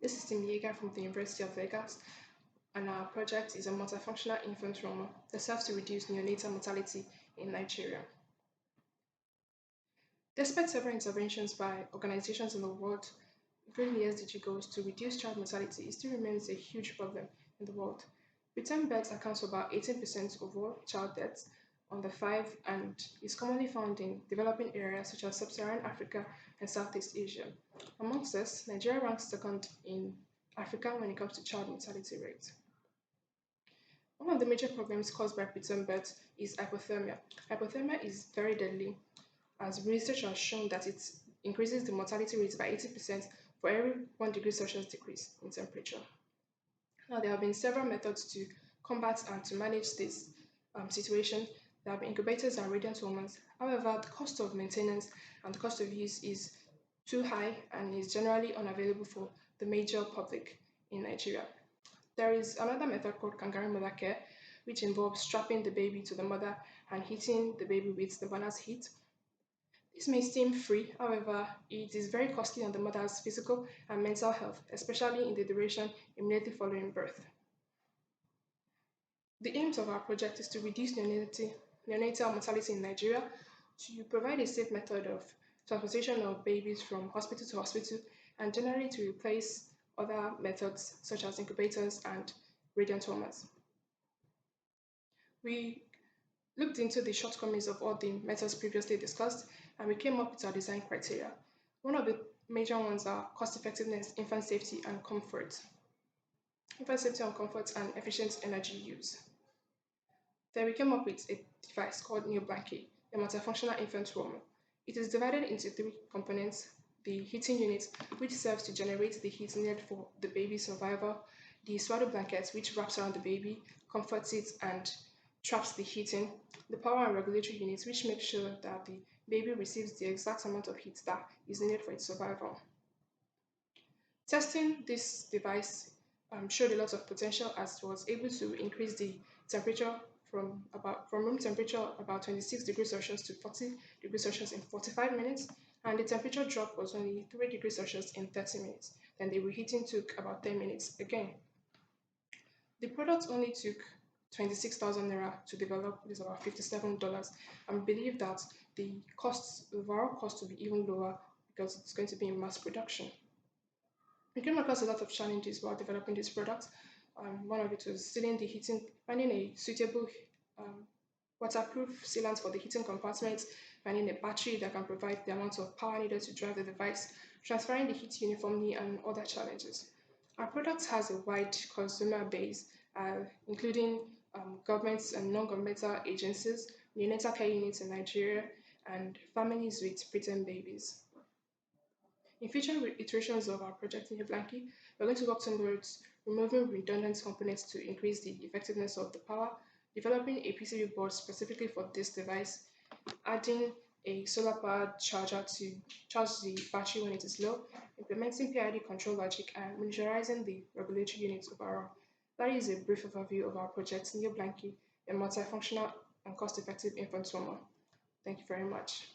This is Tim Yeager from the University of Vegas, and our project is a multifunctional infant trauma that serves to reduce neonatal mortality in Nigeria. Despite several interventions by organizations in the world, including the SDG goals, to reduce child mortality, it still remains a huge problem in the world. Preterm births accounts for about 18% of all child deaths under 5 and is commonly found in developing areas such as sub-Saharan Africa and Southeast Asia. Amongst this, Nigeria ranks second in Africa when it comes to child mortality rate. One of the major problems caused by preterm birth is hypothermia. Hypothermia is very deadly, as research has shown that it increases the mortality rate by 80% for every 1 degree Celsius decrease in temperature. Now, there have been several methods to combat and to manage this situation. There have been incubators and radiant hormones. However, the cost of maintenance and the cost of use is too high and is generally unavailable for the major public in Nigeria. There is another method called kangaroo mother care, which involves strapping the baby to the mother and heating the baby with the mother's heat. This may seem free, however, it is very costly on the mother's physical and mental health, especially in the duration immediately following birth. The aims of our project is to reduce neonatal mortality in Nigeria, to provide a safe method of transportation of babies from hospital to hospital, and generally to replace other methods such as incubators and radiant hormones. We looked into the shortcomings of all the methods previously discussed, and we came up with our design criteria. One of the major ones are cost effectiveness, infant safety, and comfort. Infant safety and comfort and efficient energy use. Then we came up with a device called NeoBlankey, a multifunctional infant room. It is divided into 3 components: the heating unit, which serves to generate the heat needed for the baby's survival; the swaddle blanket, which wraps around the baby, comforts it, and traps the heating; the power and regulatory unit, which makes sure that the baby receives the exact amount of heat that is needed for its survival. Testing this device showed a lot of potential, as it was able to increase the temperature from room temperature about 26 degrees Celsius to 40 degrees Celsius in 45 minutes, and the temperature drop was only 3 degrees Celsius in 30 minutes. Then the reheating took about 10 minutes again. The product only took 26,000 naira to develop. It is about $57, and we believe that the overall cost will be even lower because it's going to be in mass production. We came across a lot of challenges while developing this product. One of it was sealing the heating, finding a suitable waterproof sealant for the heating compartment, finding a battery that can provide the amount of power needed to drive the device, transferring the heat uniformly, and other challenges. Our product has a wide consumer base, including governments and non-governmental agencies, neonatal care units in Nigeria, and families with preterm babies. In future iterations of our project NeoBlankey, we're going to work towards removing redundant components to increase the effectiveness of the power, developing a PCB board specifically for this device, adding a solar-powered charger to charge the battery when it is low, implementing PID control logic, and miniaturizing the regulatory units overall. That is a brief overview of our project NeoBlankey, a multifunctional and cost-effective infant trauma. Thank you very much.